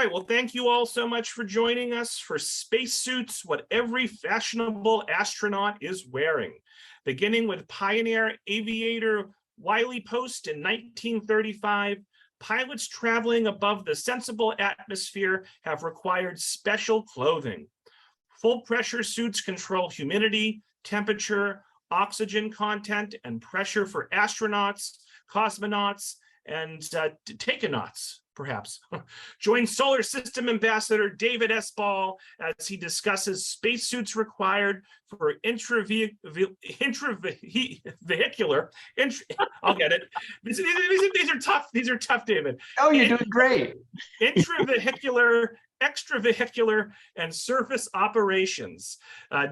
right, well, thank you all so much for joining us for Spacesuits, what every fashionable astronaut is wearing. Beginning with pioneer aviator Wiley Post in 1935, pilots traveling above the sensible atmosphere have required special clothing. Full pressure suits control humidity, temperature, oxygen content, and pressure for astronauts, cosmonauts, and taikonauts, perhaps. Join Solar System Ambassador David S. Ball as he discusses spacesuits required for intravehicular, I'll get it. These are tough, David. Oh, you're doing great. Intravehicular, extravehicular, and surface operations.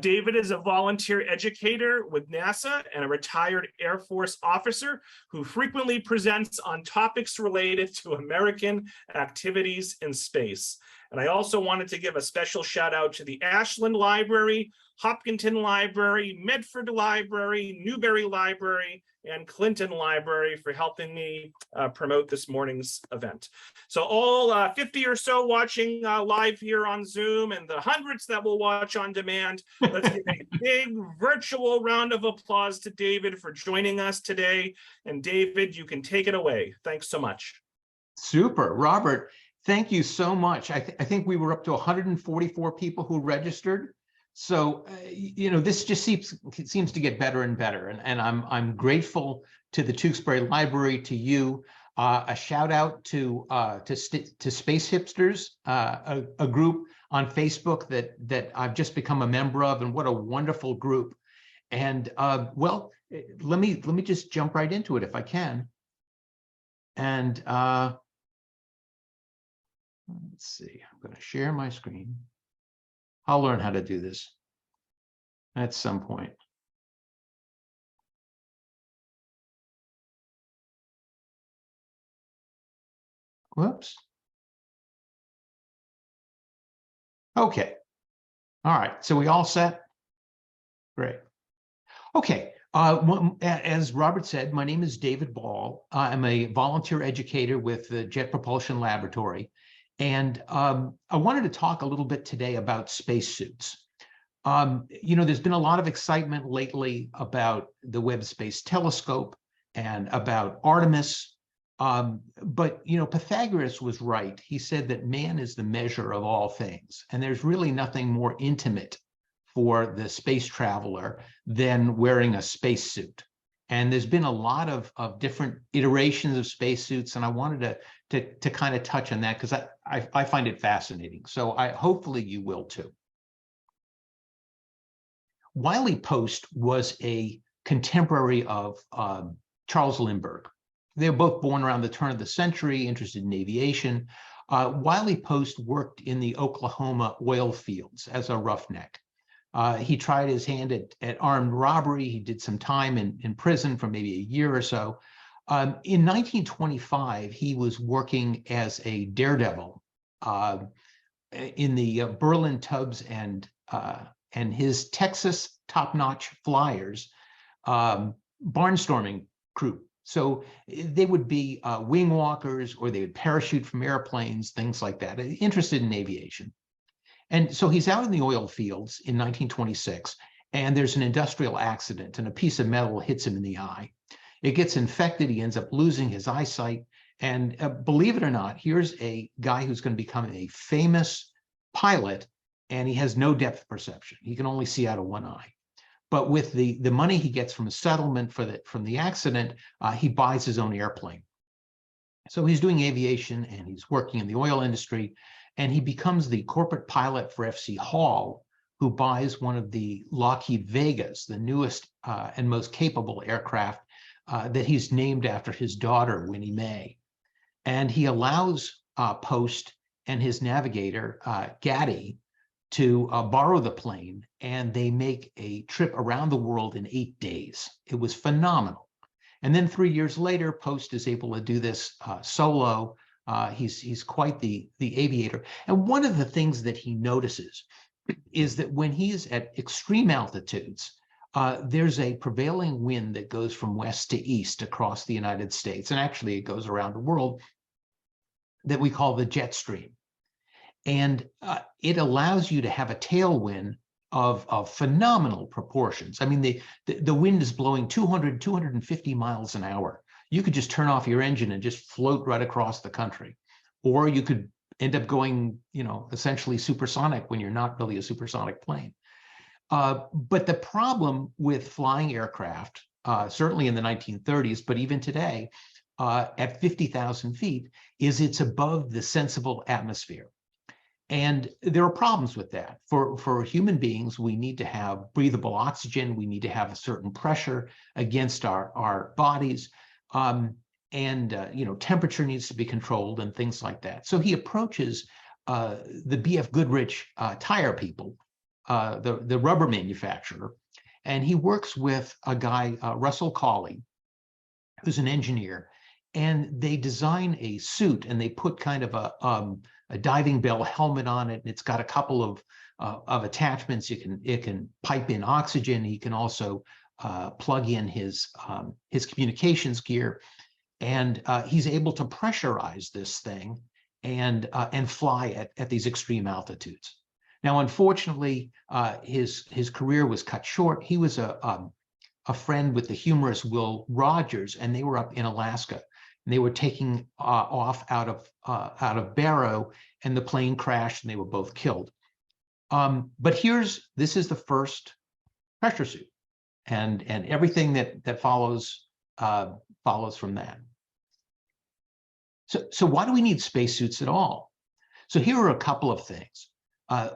David is a volunteer educator with NASA and a retired Air Force officer who frequently presents on topics related to American activities in space. And I also wanted to give a special shout out to the Ashland Library, Hopkinton Library, Medford Library, Newberry Library, and Clinton Library for helping me promote this morning's event. So all 50 or so watching live here on Zoom and the hundreds that will watch on demand, let's give a big virtual round of applause to David for joining us today. And David, you can take it away. Thanks so much. Super. Robert, thank you so much. I think we were up to 144 people who registered. So, you know, this just seems to get better and better. And I'm grateful to the Tewksbury Library, to you. A shout out to Space Hipsters, a group on Facebook that I've just become a member of, and what a wonderful group. And well, let me just jump right into it if I can. And let's see, I'm going to share my screen. I'll learn how to do this at some point. Whoops. Okay. All right. So we all set? Great. Okay. As Robert said, my name is David Ball. I'm a volunteer educator with the Jet Propulsion Laboratory. And I wanted to talk a little bit today about spacesuits. You know, there's been a lot of excitement lately about the Webb Space Telescope and about Artemis. But, you know, Pythagoras was right. He said that man is the measure of all things. And there's really nothing more intimate for the space traveler than wearing a spacesuit. And there's been a lot of different iterations of spacesuits, and I wanted to kind of touch on that because I find it fascinating. So hopefully you will too. Wiley Post was a contemporary of Charles Lindbergh. They were both born around the turn of the century, interested in aviation. Wiley Post worked in the Oklahoma oil fields as a roughneck. He tried his hand at armed robbery. He did some time in prison for maybe a year or so. In 1925, he was working as a daredevil in the Berlin Tubbs and his Texas top-notch Flyers barnstorming crew. So they would be wing walkers, or they would parachute from airplanes, things like that, interested in aviation. And so he's out in the oil fields in 1926, and there's an industrial accident, and a piece of metal hits him in the eye. It gets infected. He ends up losing his eyesight. And believe it or not, here's a guy who's going to become a famous pilot, and he has no depth perception. He can only see out of one eye. But with the money he gets from a settlement from the accident, he buys his own airplane. So he's doing aviation, and he's working in the oil industry. And he becomes the corporate pilot for FC Hall, who buys one of the Lockheed Vegas, the newest and most capable aircraft that he's named after his daughter, Winnie Mae. And he allows Post and his navigator, Gaddy, to borrow the plane, and they make a trip around the world in 8 days. It was phenomenal. And then 3 years later, Post is able to do this solo. He's quite the aviator. And one of the things that he notices is that when he's at extreme altitudes, there's a prevailing wind that goes from west to east across the United States. And actually, it goes around the world, that we call the jet stream. And it allows you to have a tailwind of phenomenal proportions. I mean, the wind is blowing 200, 250 miles an hour. You could just turn off your engine and just float right across the country. Or you could end up going, essentially supersonic when you're not really a supersonic plane. But the problem with flying aircraft, certainly in the 1930s, but even today, at 50,000 feet, is it's above the sensible atmosphere. And there are problems with that. For human beings, we need to have breathable oxygen. We need to have a certain pressure against our bodies. Temperature needs to be controlled and things like that. So he approaches the B.F. Goodrich tire people, the rubber manufacturer, and he works with a guy, Russell Cawley, who's an engineer, and they design a suit and they put kind of a diving bell helmet on it. And it's got a couple of attachments. It can pipe in oxygen. He can also plug in his communications gear, and he's able to pressurize this thing and fly at these extreme altitudes. Now, unfortunately, his career was cut short. He was a friend with the humorist Will Rogers, and they were up in Alaska. And they were taking off out of Barrow, and the plane crashed, and they were both killed. But this is the first pressure suit, and everything that follows from that. So why do we need spacesuits at all? So here are a couple of things.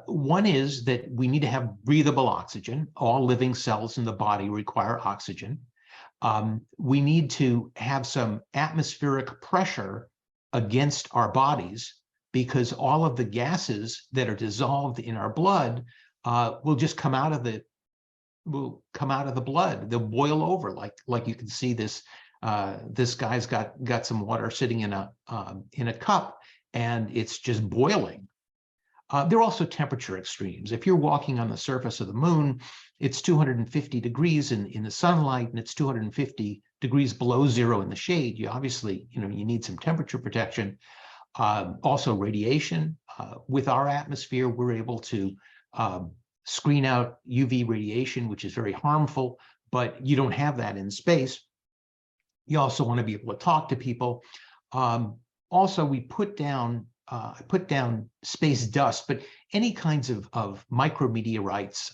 One is that we need to have breathable oxygen. All living cells in the body require oxygen. We need to have some atmospheric pressure against our bodies, because all of the gases that are dissolved in our blood will just come out of the blood. They'll boil over, like you can see this. This guy's got some water sitting in a cup, and it's just boiling. There are also temperature extremes. If you're walking on the surface of the moon, it's 250 degrees in the sunlight, and it's 250 degrees below zero in the shade. You obviously, you need some temperature protection. Also radiation. With our atmosphere, we're able to screen out UV radiation, which is very harmful, but you don't have that in space. You also want to be able to talk to people. Also, we put down space dust, but any kinds of micrometeorites,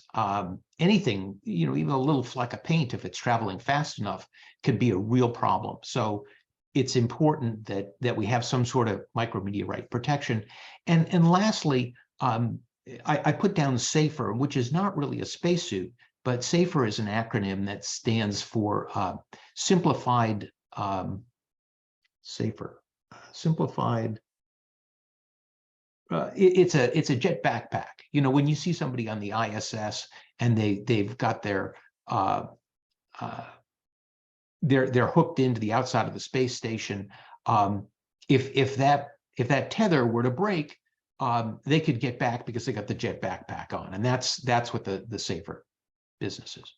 anything, even a little fleck of paint, if it's traveling fast enough, could be a real problem. So it's important that we have some sort of micrometeorite protection. And lastly, I put down SAFER, which is not really a spacesuit, but SAFER is an acronym that stands for simplified SAFER, simplified. It's a jet backpack. When you see somebody on the ISS and they've got they're hooked into the outside of the space station. If that tether were to break, they could get back because they got the jet backpack on, and that's what the SAFER business is.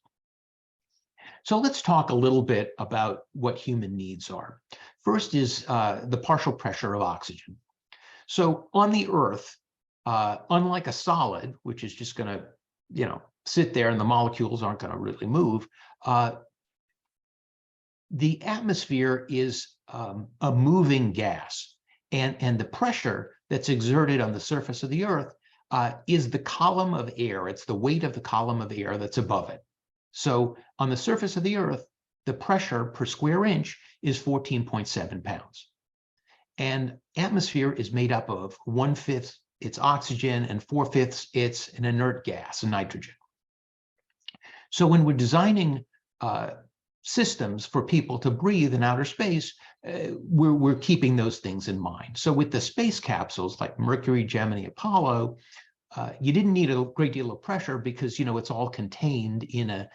So let's talk a little bit about what human needs are. First is the partial pressure of oxygen. So on the Earth, unlike a solid, which is just going to, sit there and the molecules aren't going to really move, the atmosphere is a moving gas, and the pressure that's exerted on the surface of the Earth is the column of air. It's the weight of the column of air that's above it. So on the surface of the Earth, the pressure per square inch is 14.7 pounds. And atmosphere is made up of 1/5 it's oxygen and 4/5 it's an inert gas, nitrogen. So when we're designing systems for people to breathe in outer space, we're keeping those things in mind. So with the space capsules like Mercury, Gemini, Apollo, you didn't need a great deal of pressure because it's all contained in a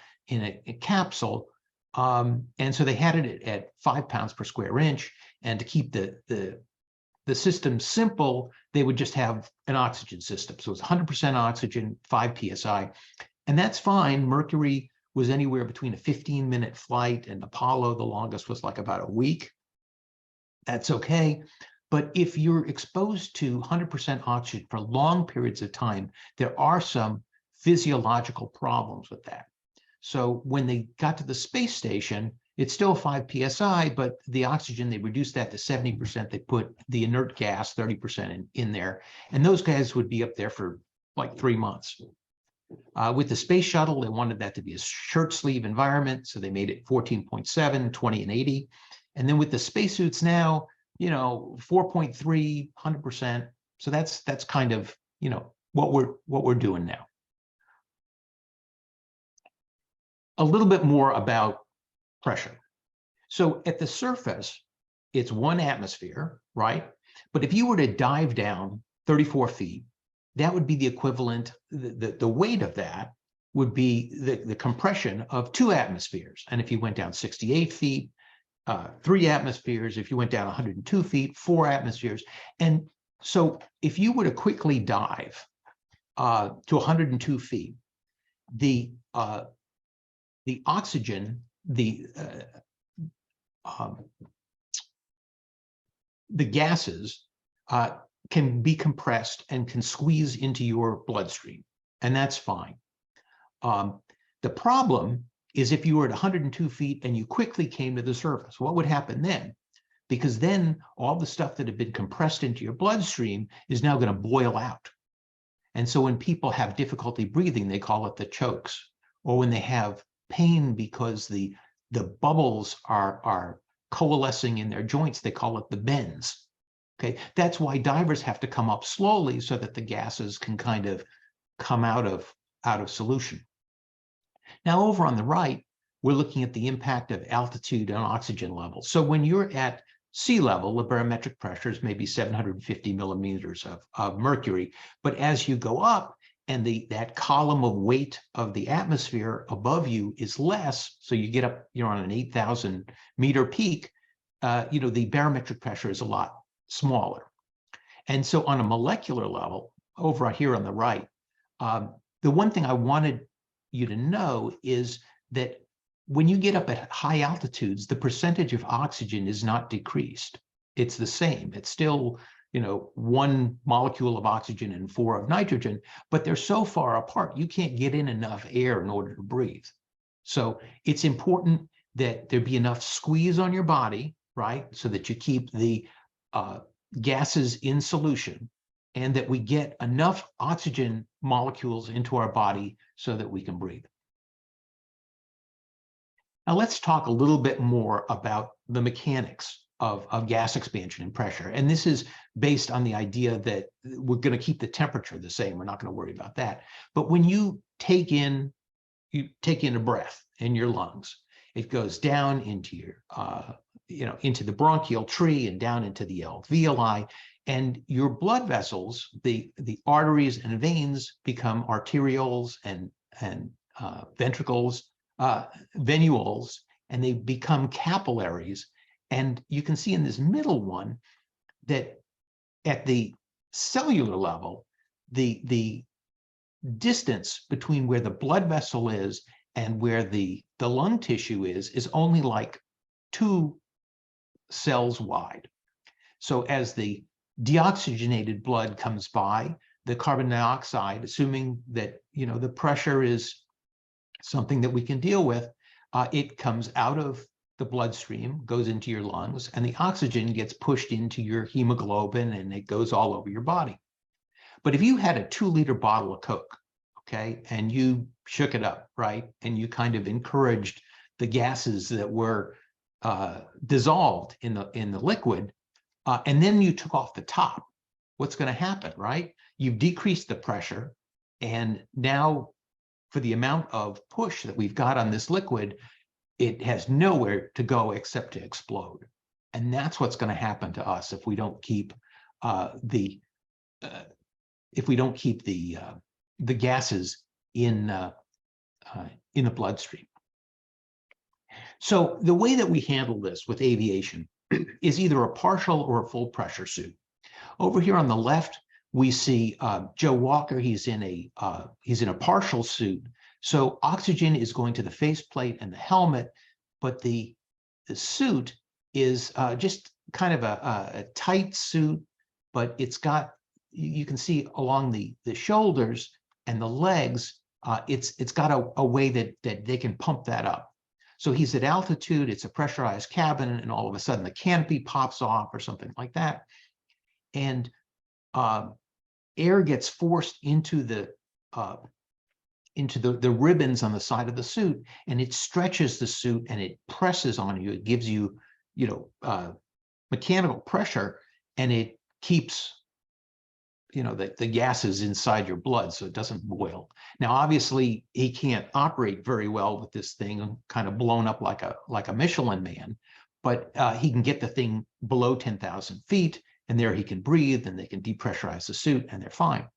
capsule. And so they had it at 5 pounds per square inch, and to keep the system simple, they would just have an oxygen system. So it's 100% oxygen, 5 psi, and that's fine. Mercury was anywhere between a 15-minute flight, and Apollo, the longest, was like about a week. That's okay. But if you're exposed to 100% oxygen for long periods of time, there are some physiological problems with that. So when they got to the space station, it's still 5 psi, but the oxygen, they reduced that to 70%. They put the inert gas, 30% in there. And those guys would be up there for like 3 months. With the space shuttle, they wanted that to be a shirt sleeve environment. So they made it 14.7, 20, and 80. And then with the spacesuits now, 4.3, 100%. So that's kind of, what we're doing now. A little bit more about pressure. So at the surface, it's 1 atmosphere, right? But if you were to dive down 34 feet, that would be the equivalent, the weight of that would be the compression of 2 atmospheres. And if you went down 68 feet, 3 atmospheres. If you went down 102 feet, 4 atmospheres. And so if you were to quickly dive to 102 feet, the oxygen, the gases can be compressed and can squeeze into your bloodstream, and that's fine. The problem is if you were at 102 feet and you quickly came to the surface, what would happen then? Because then all the stuff that had been compressed into your bloodstream is now going to boil out. And so when people have difficulty breathing, they call it the chokes. Or when they have pain because the bubbles are coalescing in their joints, they call it the bends. Okay, that's why divers have to come up slowly so that the gases can kind of come out of solution. Now over on the right, we're looking at the impact of altitude on oxygen levels. So when you're at sea level, the barometric pressure is maybe 750 millimeters of mercury. But as you go up and that column of weight of the atmosphere above you is less, so you get up, you're on an 8,000 meter peak, the barometric pressure is a lot smaller. And so on a molecular level, over here on the right, the one thing I wanted you to know is that when you get up at high altitudes, the percentage of oxygen is not decreased. It's the same. It's still, 1 molecule of oxygen and 4 of nitrogen, but they're so far apart, you can't get in enough air in order to breathe. So it's important that there be enough squeeze on your body, right? So that you keep the gases in solution and that we get enough oxygen molecules into our body so that we can breathe. Now let's talk a little bit more about the mechanics of gas expansion and pressure. And this is based on the idea that we're going to keep the temperature the same. We're not going to worry about that. But when you take in a breath in your lungs, it goes down into your, into the bronchial tree and down into the alveoli, and your blood vessels, the arteries and veins become arterioles and ventricles, venules, and they become capillaries. And you can see in this middle one that at the cellular level, the distance between where the blood vessel is and where the lung tissue is only like 2 cells wide. So as the deoxygenated blood comes by, the carbon dioxide, assuming that the pressure is something that we can deal with, it comes out of the bloodstream, goes into your lungs, and the oxygen gets pushed into your hemoglobin and it goes all over your body. But if you had a 2-liter bottle of Coke, okay, and you shook it up, right, and you kind of encouraged the gases that were dissolved in the liquid, and then you took off the top, what's going to happen, right? You've decreased the pressure, and now for the amount of push that we've got on this liquid, it has nowhere to go except to explode. And that's what's going to happen to us if we don't keep the gases in the bloodstream. So the way that we handle this with aviation is either a partial or a full pressure suit. Over here on the left, we see Joe Walker. He's in a partial suit. So oxygen is going to the faceplate and the helmet, but the suit is just kind of a tight suit, but it's got, you can see along the shoulders and the legs, it's got a way that they can pump that up. So he's at altitude, it's a pressurized cabin, and all of a sudden the canopy pops off or something like that. And air gets forced into the ribbons on the side of the suit, and it stretches the suit and it presses on you. It gives you, mechanical pressure, and it keeps, the gases inside your blood so it doesn't boil. Now, obviously, he can't operate very well with this thing kind of blown up like a Michelin man, but he can get the thing below 10,000 feet, and there he can breathe, and they can depressurize the suit, and they're fine.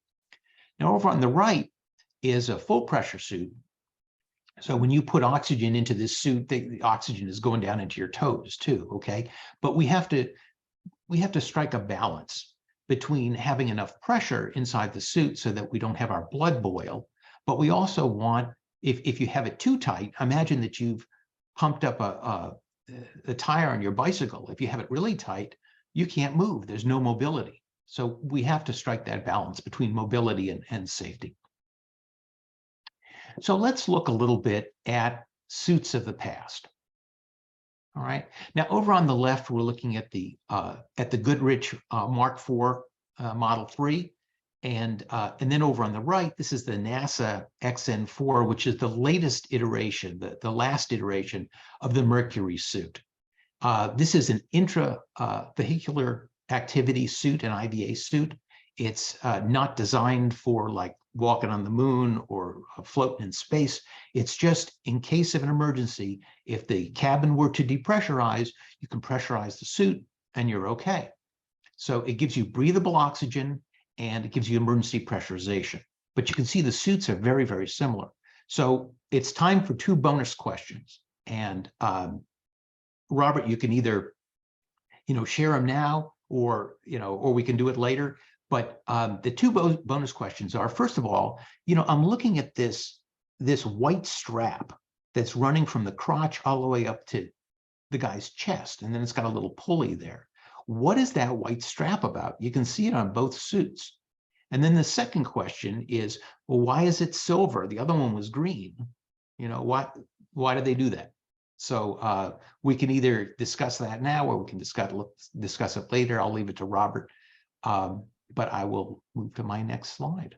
Now, over on the right is a full pressure suit. So when you put oxygen into this suit, the oxygen is going down into your toes too, okay? But we have to strike a balance between having enough pressure inside the suit so that we don't have our blood boil. But we also want, if you have it too tight, imagine that you've pumped up a tire on your bicycle. If you have it really tight, you can't move. There's no mobility. So we have to strike that balance between mobility and safety. So let's look a little bit at suits of the past. All right. Now, over on the left, we're looking at the Goodrich Mark IV Model 3, and then over on the right, this is the NASA XN4, which is the latest iteration, the last iteration of the Mercury suit. This is an intravehicular activity suit, an IVA suit. It's not designed for like walking on the moon or floating in space. It's just in case of an emergency, if the cabin were to depressurize, you can pressurize the suit and you're okay. So it gives you breathable oxygen and it gives you emergency pressurization. But you can see the suits are very, very similar. So it's time for 2 bonus questions. And Robert, you can either, share them now or we can do it later. But the 2 bonus questions are, first of all, I'm looking at this white strap that's running from the crotch all the way up to the guy's chest, and then it's got a little pulley there. What is that white strap about? You can see it on both suits. And then the second question is, well, why is it silver? The other one was green. Why did they do that? So we can either discuss that now or we can discuss it later. I'll leave it to Robert. But I will move to my next slide.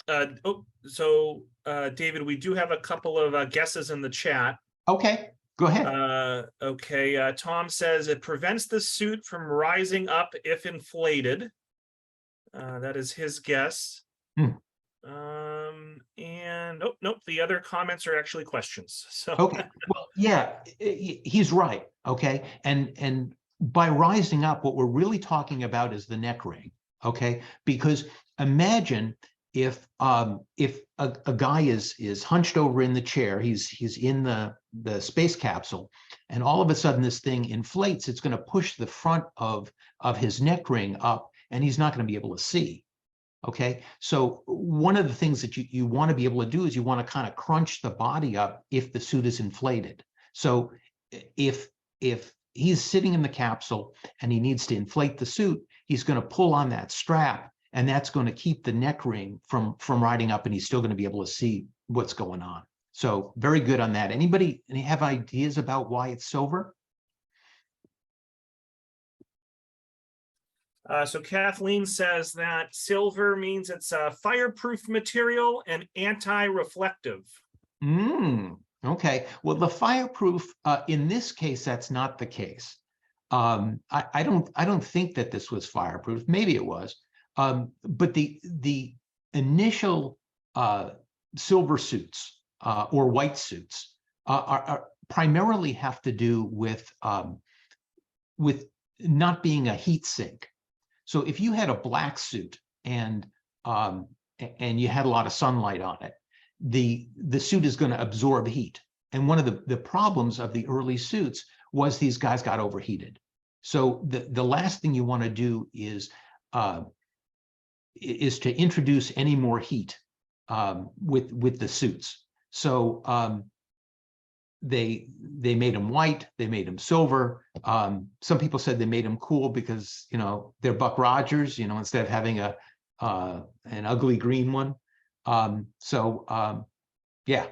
David, we do have a couple of guesses in the chat. Okay, go ahead. Okay, Tom says it prevents the suit from rising up if inflated. That is his guess. And nope, the other comments are actually questions. So okay, well, yeah, he's right. Okay, and by rising up, what we're really talking about is the neck ring, okay? Because imagine if a guy is hunched over in the chair, he's in the space capsule, and all of a sudden this thing inflates, it's going to push the front of his neck ring up, and he's not going to be able to see, okay? So one of the things that you want to be able to do is you want to kind of crunch the body up if the suit is inflated. So if he's sitting in the capsule and he needs to inflate the suit, he's going to pull on that strap, and that's going to keep the neck ring from riding up, and he's still going to be able to see what's going on. So very good on that. Anybody have ideas about why it's silver? So Kathleen says that silver means it's a fireproof material and anti-reflective. Okay, well, the fireproof, in this case, that's not the case. I don't think that this was fireproof. Maybe it was, but the initial silver suits or white suits are primarily have to do with not being a heat sink. So if you had a black suit and you had a lot of sunlight on it, the suit is going to absorb heat. And one of the problems of the early suits was these guys got overheated. So the last thing you want to do is to introduce any more heat with the suits. So they made them white, they made them silver. Some people said they made them cool because, you know, they're Buck Rogers, you know, instead of having an ugly green one. Yeah,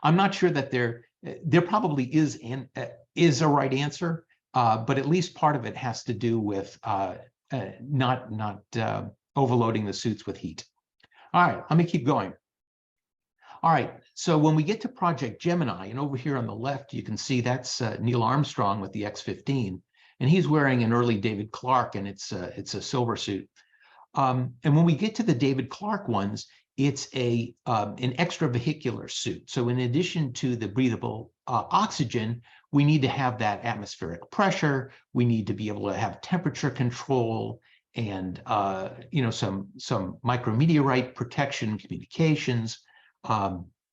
I'm not sure that there probably is a right answer, but at least part of it has to do with not overloading the suits with heat. All right, let me keep going. All right, so when we get to Project Gemini, and over here on the left, you can see that's Neil Armstrong with the X-15, and he's wearing an early David Clark, and it's a silver suit. And when we get to the David Clark ones, it's an extravehicular suit. So in addition to the breathable oxygen, we need to have that atmospheric pressure. We need to be able to have temperature control and you know, some micrometeorite protection, communications.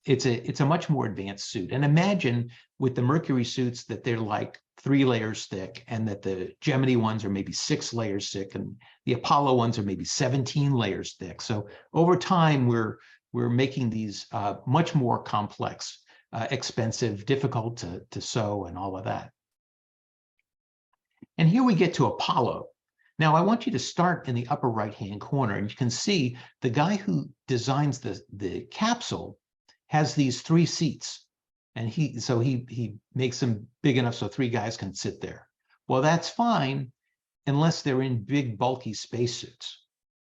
It's a much more advanced suit. And imagine with the Mercury suits that they're like 3 layers thick, and that the Gemini ones are maybe 6 layers thick, and the Apollo ones are maybe 17 layers thick. So over time, we're making these much more complex, expensive, difficult to sew, and all of that. And here we get to Apollo. Now, I want you to start in the upper right-hand corner, and you can see the guy who designs the capsule has these 3 seats, and he makes them big enough so 3 guys can sit there. Well, that's fine unless they're in big, bulky spacesuits.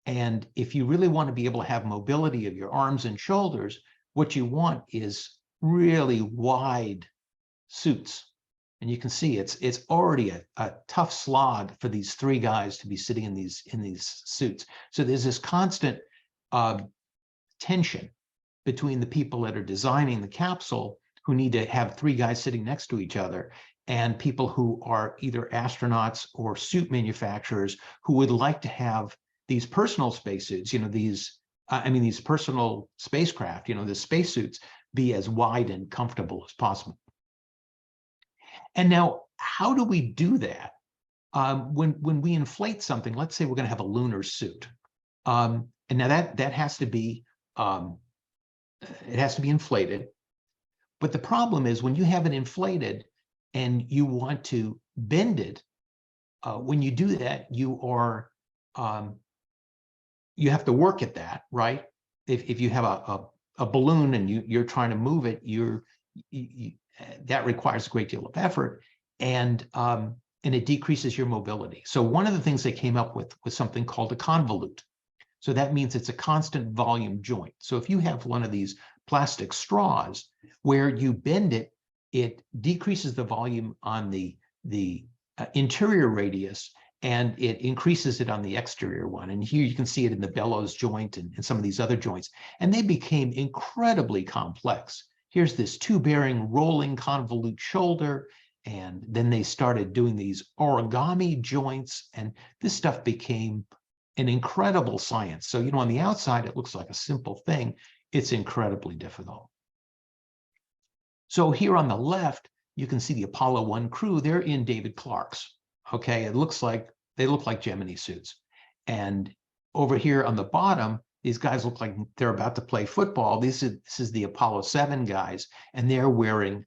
And if you really want to be able to have mobility of your arms and shoulders, what you want is really wide suits. And you can see it's already a tough slog for these 3 guys to be sitting in these suits. So there's this constant tension between the people that are designing the capsule, who need to have 3 guys sitting next to each other, and people who are either astronauts or suit manufacturers who would like to have these personal spacesuits, you know, these personal spacecraft, you know, the spacesuits, be as wide and comfortable as possible. And now, how do we do that? When we inflate something, let's say we're going to have a lunar suit, and now that has to be it has to be inflated. But the problem is when you have it inflated and you want to bend it, when you do that, you have to work at that, right? If you have a balloon and you're trying to move it, that requires a great deal of effort, and it decreases your mobility. So one of the things they came up with was something called a convolute. So that means it's a constant volume joint. So if you have one of these plastic straws where you bend it, it decreases the volume on the interior radius, and it increases it on the exterior one. And here you can see it in the bellows joint and some of these other joints. And they became incredibly complex. Here's this 2-bearing rolling convolute shoulder, and then they started doing these origami joints, and this stuff became an incredible science. So, you know, on the outside, it looks like a simple thing. It's incredibly difficult. So here on the left, you can see the Apollo 1 crew. They're in David Clark's. Okay, it looks like they look like Gemini suits. And over here on the bottom, these guys look like they're about to play football. This is the Apollo 7 guys, and they're wearing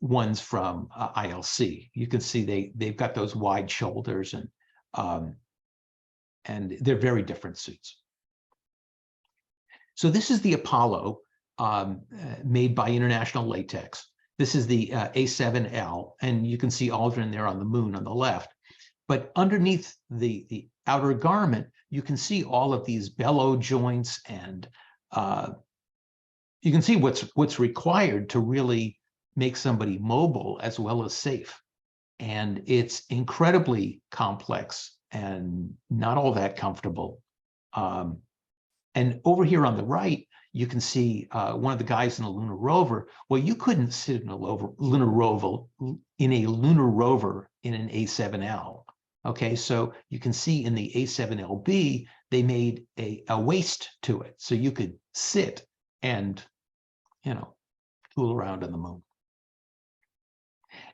ones from ILC. You can see they've got those wide shoulders, and they're very different suits. So this is the Apollo made by International Latex. This is the A7L, and you can see Aldrin there on the moon on the left. But underneath the outer garment, you can see all of these bellow joints, and you can see what's required to really make somebody mobile as well as safe. And it's incredibly complex and not all that comfortable. And over here on the right, you can see one of the guys in a lunar rover. Well, you couldn't sit in a lunar rover in an A7L. Okay, so you can see in the A7LB, they made a waist to it, so you could sit and, you know, tool around on the moon.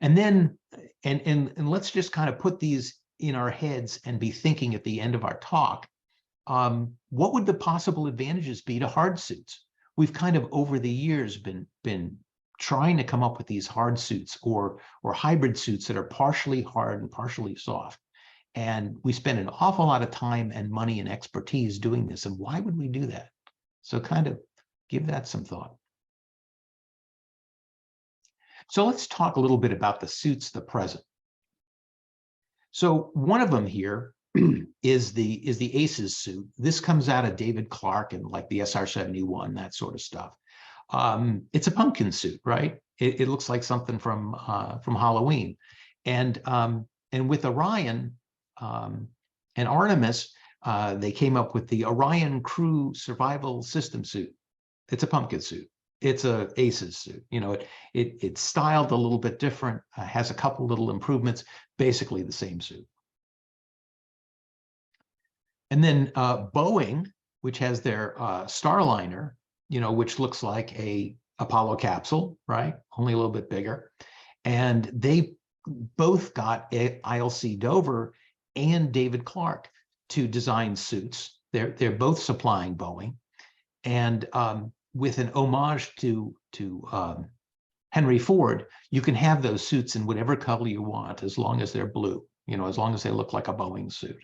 And then, and let's just kind of put these in our heads and be thinking at the end of our talk, what would the possible advantages be to hard suits? We've kind of over the years been trying to come up with these hard suits or hybrid suits that are partially hard and partially soft. And we spend an awful lot of time and money and expertise doing this. And why would we do that? So kind of give that some thought. So let's talk a little bit about the suits, the present. So one of them here is the ACES suit. This comes out of David Clark and like the SR-71, that sort of stuff. It's a pumpkin suit, right? It looks like something from Halloween. And with Orion and Artemis, they came up with the Orion Crew Survival System suit. It's a pumpkin suit. It's a ACES suit. You know, it's styled a little bit different, has a couple little improvements, basically the same suit. And then Boeing, which has their Starliner, you know, which looks like a Apollo capsule, right? Only a little bit bigger. And they both got ILC Dover and David Clark to design suits. They're both supplying Boeing. And with an homage to Henry Ford, you can have those suits in whatever color you want, as long as they're blue, you know, as long as they look like a Boeing suit.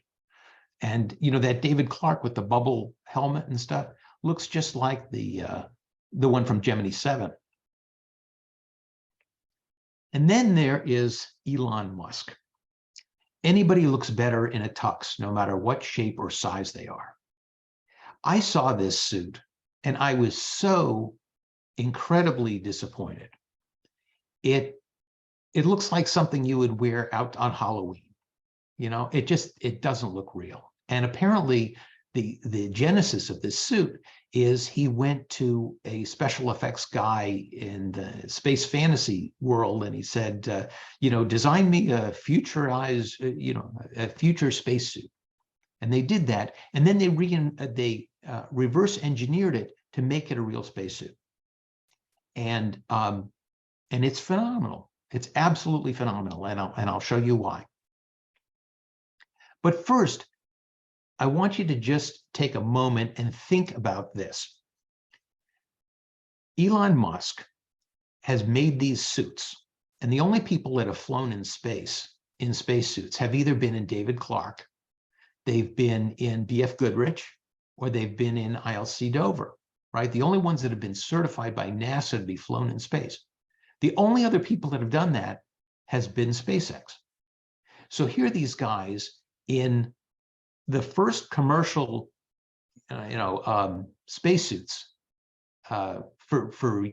And, you know, that David Clark with the bubble helmet and stuff looks just like the one from Gemini 7. And then there is Elon Musk. Anybody looks better in a tux, no matter what shape or size they are. I saw this suit and I was so incredibly disappointed. It looks like something you would wear out on Halloween. You know, it doesn't look real. And apparently the genesis of this suit is he went to a special effects guy in the space fantasy world and he said, you know, design me a futurized, you know, a future spacesuit. And they did that. And then they reverse engineered it to make it a real spacesuit. And it's phenomenal. It's absolutely phenomenal. And I'll show you why. But first, I want you to just take a moment and think about this. Elon Musk has made these suits, and the only people that have flown in spacesuits have either been in David Clark, they've been in B.F. Goodrich, or they've been in ILC Dover, right? The only ones that have been certified by NASA to be flown in space. The only other people that have done that has been SpaceX. So here are these guys in the first commercial, spacesuits for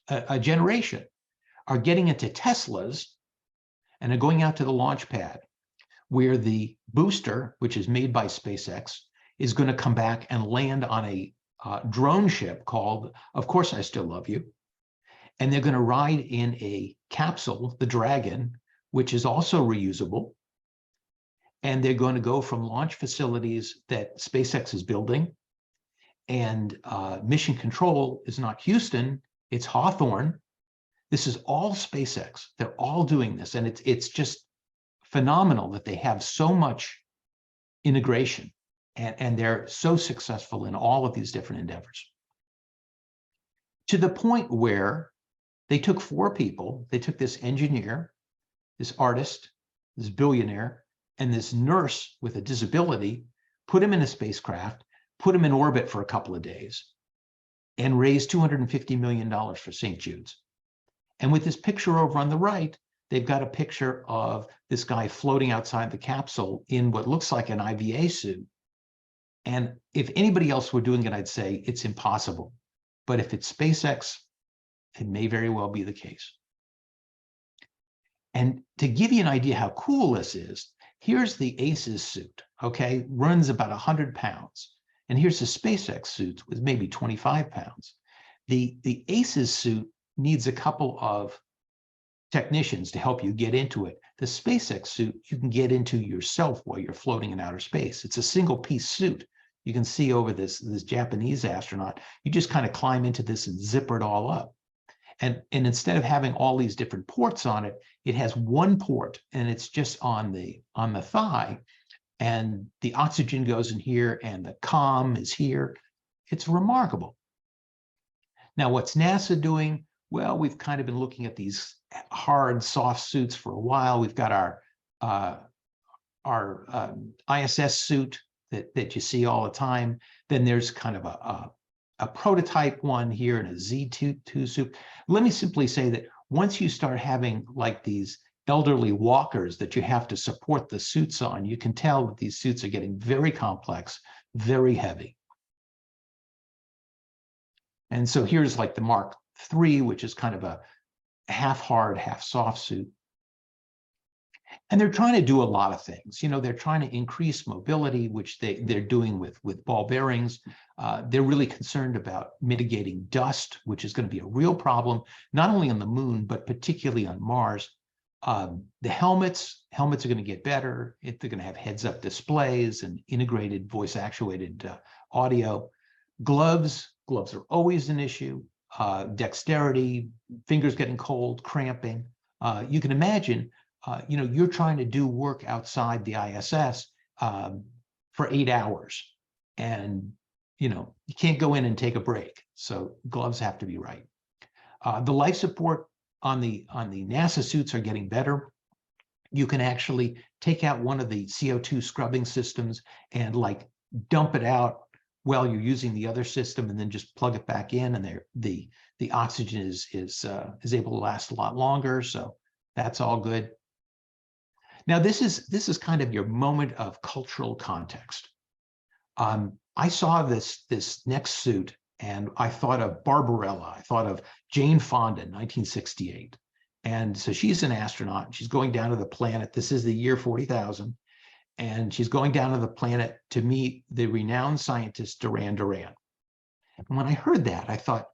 a generation, are getting into Teslas and are going out to the launch pad, where the booster, which is made by SpaceX, is going to come back and land on a drone ship called, of course, I Still Love You. And they're going to ride in a capsule, the Dragon, which is also reusable. And they're going to go from launch facilities that SpaceX is building. And mission control is not Houston, it's Hawthorne. This is all SpaceX. They're all doing this. And it's just phenomenal that they have so much integration and they're so successful in all of these different endeavors. To the point where they took 4 people. They took this engineer, this artist, this billionaire, and this nurse with a disability, put him in a spacecraft, put him in orbit for a couple of days, and raised $250 million for St. Jude's. And with this picture over on the right, they've got a picture of this guy floating outside the capsule in what looks like an IVA suit. And if anybody else were doing it, I'd say it's impossible. But if it's SpaceX, it may very well be the case. And to give you an idea how cool this is, here's the ACES suit, okay? Runs about 100 pounds. And here's the SpaceX suit with maybe 25 pounds. The ACES suit needs a couple of technicians to help you get into it. The SpaceX suit, you can get into yourself while you're floating in outer space. It's a single piece suit. You can see over this Japanese astronaut, you just kind of climb into this and zip it all up. And instead of having all these different ports on it, it has one port and it's just on the thigh. And the oxygen goes in here and the comm is here. It's remarkable. Now, what's NASA doing? well, we've kind of been looking at these hard, soft suits for a while. We've got our ISS suit that you see all the time. Then there's kind of a prototype one here and a Z2 suit. Let me simply say that once you start having like these elderly walkers that you have to support the suits on, you can tell that these suits are getting very complex, very heavy. And so here's like the Mark III, which is kind of a half hard, half soft suit. And they're trying to do a lot of things. You know, they're trying to increase mobility, which they're doing with ball bearings. They're really concerned about mitigating dust, which is going to be a real problem, not only on the moon, but particularly on Mars. The helmets are going to get better. They're going to have heads-up displays and integrated voice-actuated audio. Gloves are always an issue. Dexterity, fingers getting cold, cramping. You can imagine, you know, you're trying to do work outside the ISS for 8 hours, and you know you can't go in and take a break. So gloves have to be right. The life support on the NASA suits are getting better. You can actually take out one of the CO2 scrubbing systems and like dump it out while you're using the other system, and then just plug it back in, and the oxygen is able to last a lot longer. So that's all good. Now this is kind of your moment of cultural context. I saw this next suit and I thought of Barbarella. I thought of Jane Fonda in 1968. And so she's an astronaut. She's going down to the planet. This is the year 40,000. And she's going down to the planet to meet the renowned scientist Duran Duran. And when I heard that, I thought,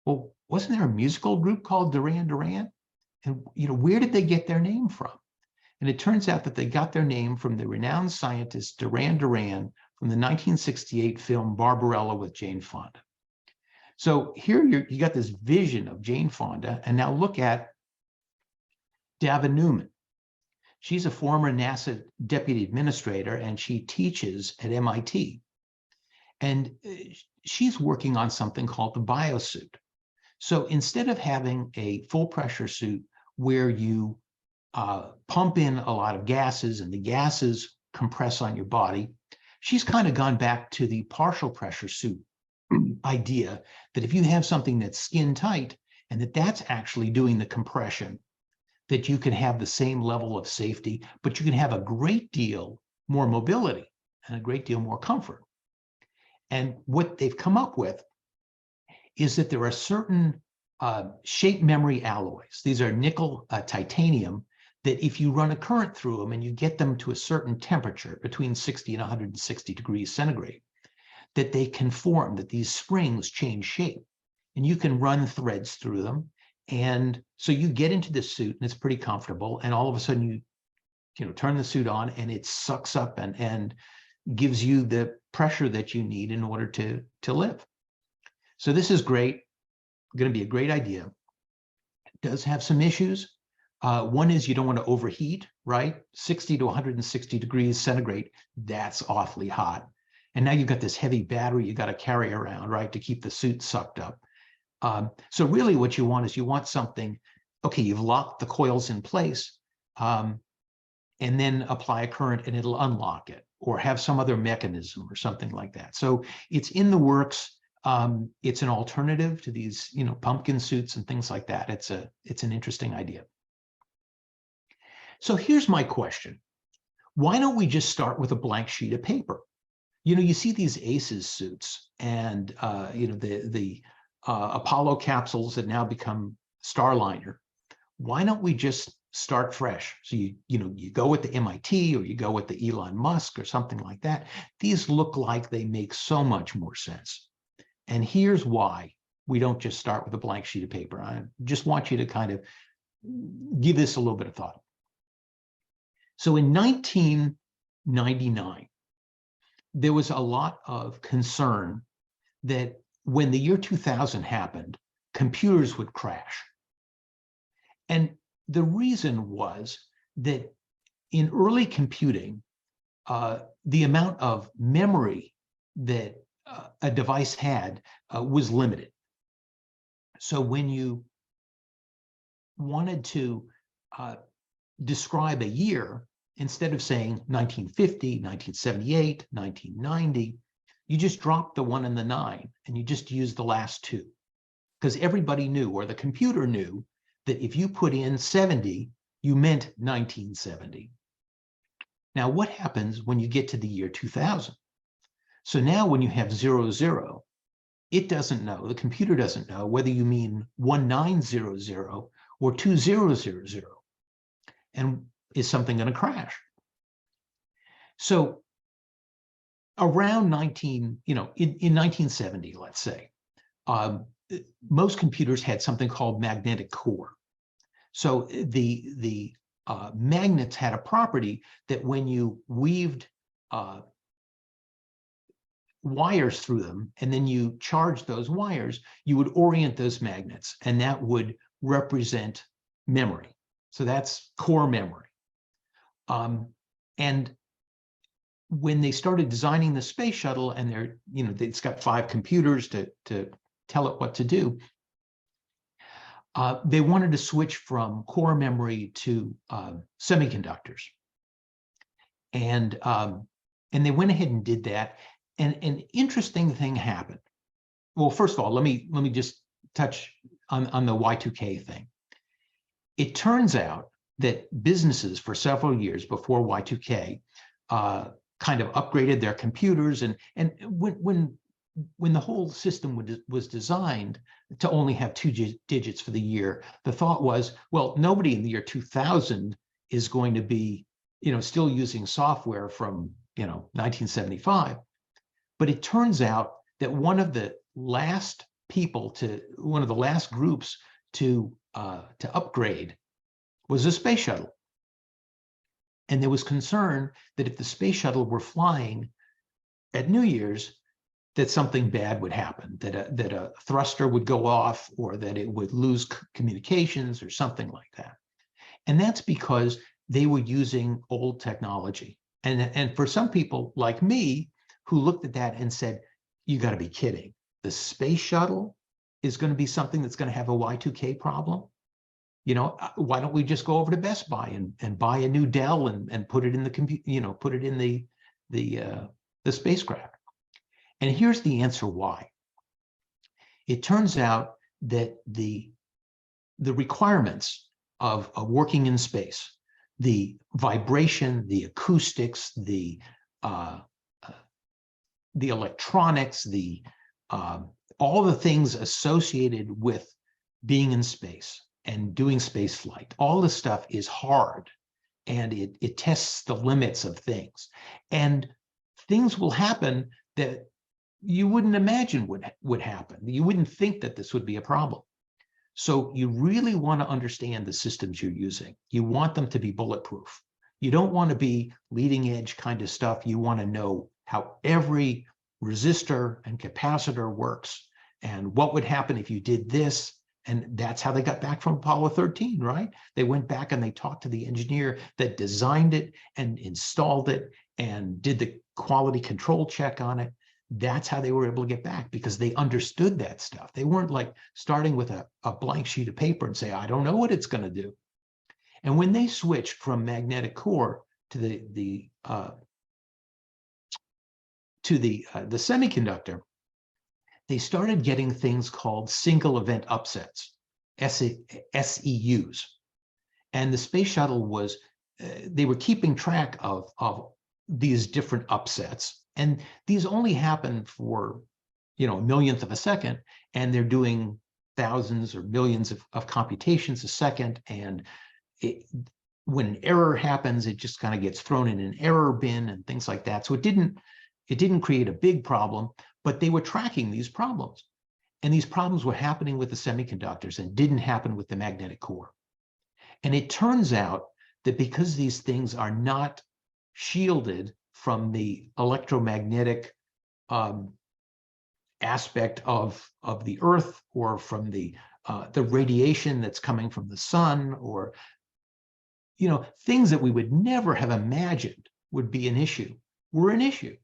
well, wasn't there a musical group called Duran Duran? And you know, where did they get their name from? And it turns out that they got their name from the renowned scientist Duran Duran from the 1968 film Barbarella with Jane Fonda. So here you got this vision of Jane Fonda, and now look at Dava Newman. She's a former NASA deputy administrator, and she teaches at MIT. And she's working on something called the biosuit. So instead of having a full pressure suit where you pump in a lot of gases and the gases compress on your body, she's kind of gone back to the partial pressure suit idea that if you have something that's skin tight and that's actually doing the compression, that you can have the same level of safety, but you can have a great deal more mobility and a great deal more comfort. And what they've come up with is that there are certain shape memory alloys. These are nickel titanium that if you run a current through them and you get them to a certain temperature between 60 and 160 degrees centigrade, that they can form, that these springs change shape, and you can run threads through them. And so you get into this suit and it's pretty comfortable, and all of a sudden you turn the suit on and it sucks up and gives you the pressure that you need in order to live. So this is great, going to be a great idea. It does have some issues. One is you don't want to overheat, right? 60 to 160 degrees centigrade, that's awfully hot. And now you've got this heavy battery you got to carry around, right, to keep the suit sucked up. So really what you want is you want something, okay, you've locked the coils in place, and then apply a current and it'll unlock it, or have some other mechanism or something like that. So it's in the works. It's an alternative to these, pumpkin suits and things like that. It's an interesting idea. So here's my question. Why don't we just start with a blank sheet of paper? You see these ACES suits and, the Apollo capsules that now become Starliner. Why don't we just start fresh? So you go with the MIT or you go with the Elon Musk or something like that. These look like they make so much more sense. And here's why we don't just start with a blank sheet of paper. I just want you to kind of give this a little bit of thought. So in 1999, there was a lot of concern that when the year 2000 happened, computers would crash. And the reason was that in early computing, the amount of memory that a device had was limited. So when you wanted to describe a year, instead of saying 1950, 1978, 1990, you just drop the 1 and the 9, and you just use the last 2. Because everybody knew, or the computer knew, that if you put in 70, you meant 1970. Now, what happens when you get to the year 2000? So now when you have 00, it doesn't know, the computer doesn't know whether you mean 1900 or 2000. And is something going to crash? So around in 1970, let's say, most computers had something called magnetic core. So the magnets had a property that when you weaved wires through them, and then you charged those wires, you would orient those magnets, and that would represent memory. So that's core memory. And when they started designing the space shuttle, and it's got 5 computers to tell it what to do, they wanted to switch from core memory to semiconductors. And they went ahead and did that. And an interesting thing happened. Well, first of all, let me just touch on the Y2K thing. It turns out that businesses for several years before Y2K kind of upgraded their computers, and when the whole system was designed to only have 2 digits for the year, the thought was, well, nobody in the year 2000 is going to be still using software from 1975. But it turns out that one of the last groups to upgrade was a space shuttle. And there was concern that if the space shuttle were flying at New Year's, that something bad would happen, that a thruster would go off, or that it would lose communications or something like that. And that's because they were using old technology. And for some people like me, who looked at that and said, you got to be kidding. The space shuttle is going to be something that's going to have a Y2K problem? Why don't we just go over to Best Buy and buy a new Dell and put it in the put it in the spacecraft? And here's the answer why. It turns out that the requirements of working in space, the vibration, the acoustics, the electronics, all the things associated with being in space and doing space flight, all this stuff is hard, and it tests the limits of things. And things will happen that you wouldn't imagine would happen. You wouldn't think that this would be a problem. So you really want to understand the systems you're using. You want them to be bulletproof. You don't want to be leading edge kind of stuff. You want to know how every resistor and capacitor works and what would happen if you did this. And that's how they got back from Apollo 13, right? They went back and they talked to the engineer that designed it and installed it and did the quality control check on it. That's how they were able to get back, because they understood that stuff. They weren't like starting with a blank sheet of paper and say, I don't know what it's going to do. And when they switched from magnetic core to the semiconductor, they started getting things called single event upsets, SEUs. And the space shuttle was, they were keeping track of these different upsets. And these only happen for, a millionth of a second, and they're doing thousands or millions of computations a second. And when an error happens, it just kind of gets thrown in an error bin and things like that. So it didn't create a big problem, but they were tracking these problems. And these problems were happening with the semiconductors and didn't happen with the magnetic core. And it turns out that because these things are not shielded from the electromagnetic aspect of the Earth, or from the radiation that's coming from the sun, or things that we would never have imagined would be an issue, were an issue.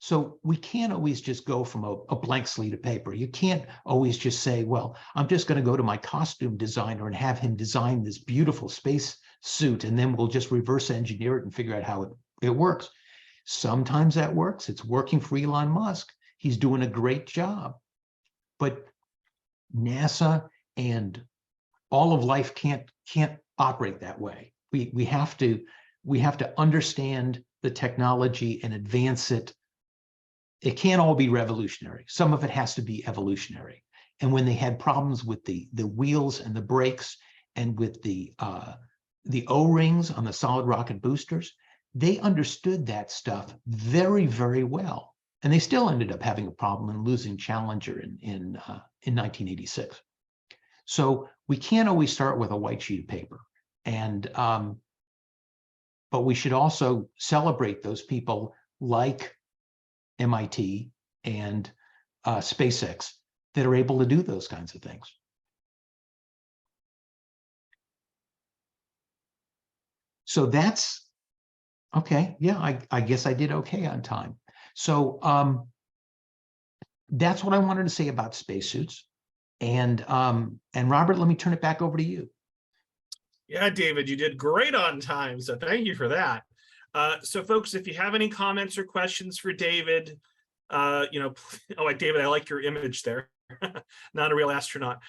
So we can't always just go from a blank slate of paper. You can't always just say, well, I'm just going to go to my costume designer and have him design this beautiful space suit, and then we'll just reverse engineer it and figure out how it works. Sometimes that works. It's working for Elon Musk. He's doing a great job. But NASA and all of life can't operate that way. We have to understand the technology and advance it. It can't all be revolutionary. Some of it has to be evolutionary. And when they had problems with the wheels and the brakes and with the O-rings on the solid rocket boosters, they understood that stuff very, very well. And they still ended up having a problem and losing Challenger in 1986. So we can't always start with a white sheet of paper. And but we should also celebrate those people like MIT and SpaceX that are able to do those kinds of things. So that's okay. Yeah, I guess I did okay on time. So that's what I wanted to say about spacesuits. And Robert, let me turn it back over to you. Yeah, David, you did great on time. So thank you for that. So folks, if you have any comments or questions for David, oh, David, I like your image there. Not a real astronaut.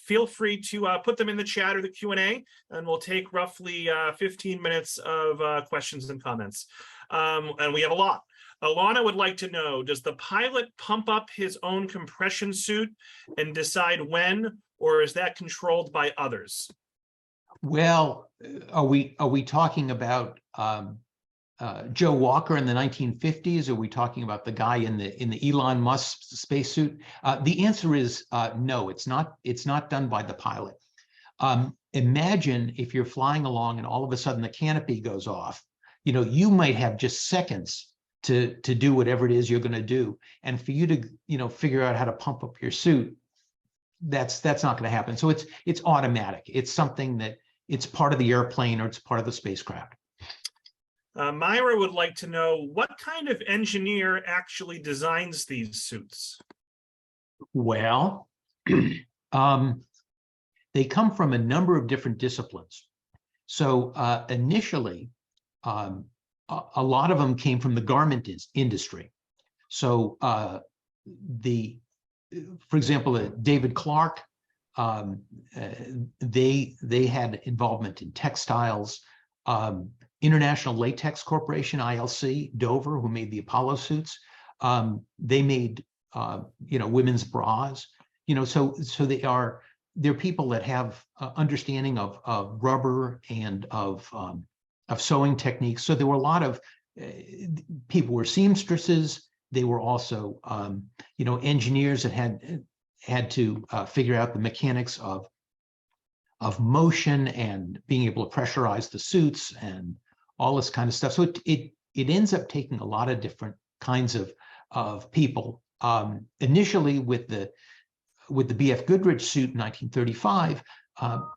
Feel free to put them in the chat or the Q&A, and we'll take roughly 15 minutes of questions and comments. And we have a lot. Alana would like to know, does the pilot pump up his own compression suit and decide when, or is that controlled by others? Well, are we talking about Joe Walker in the 1950s? Are we talking about the guy in the Elon Musk spacesuit? The answer is no. It's not done by the pilot. Imagine if you're flying along and all of a sudden the canopy goes off. You might have just seconds to do whatever it is you're going to do, and for you to figure out how to pump up your suit, that's not going to happen. So it's automatic. It's something that it's part of the airplane or it's part of the spacecraft. Myra would like to know, what kind of engineer actually designs these suits? Well, they come from a number of different disciplines. So initially, a lot of them came from the garment industry. So for example, David Clark, they had involvement in textiles. International Latex Corporation, ILC, Dover, who made the Apollo suits, they made women's bras. So they're people that have understanding of rubber and of sewing techniques. So there were a lot of people were seamstresses. They were also engineers that had to figure out the mechanics of motion and being able to pressurize the suits and all this kind of stuff. So it ends up taking a lot of different kinds of people. Initially with the B.F. Goodrich suit in 1935,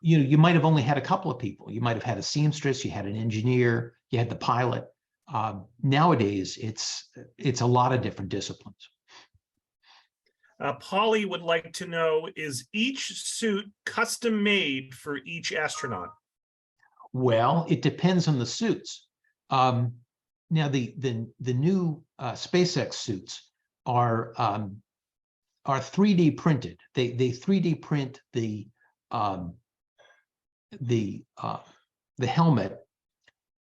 you might have only had a couple of people. You might have had a seamstress, you had an engineer, you had the pilot. Nowadays, it's a lot of different disciplines. Polly would like to know, is each suit custom made for each astronaut? Well, it depends on the suits. Now, the new SpaceX suits are 3D printed. They 3D print the helmet,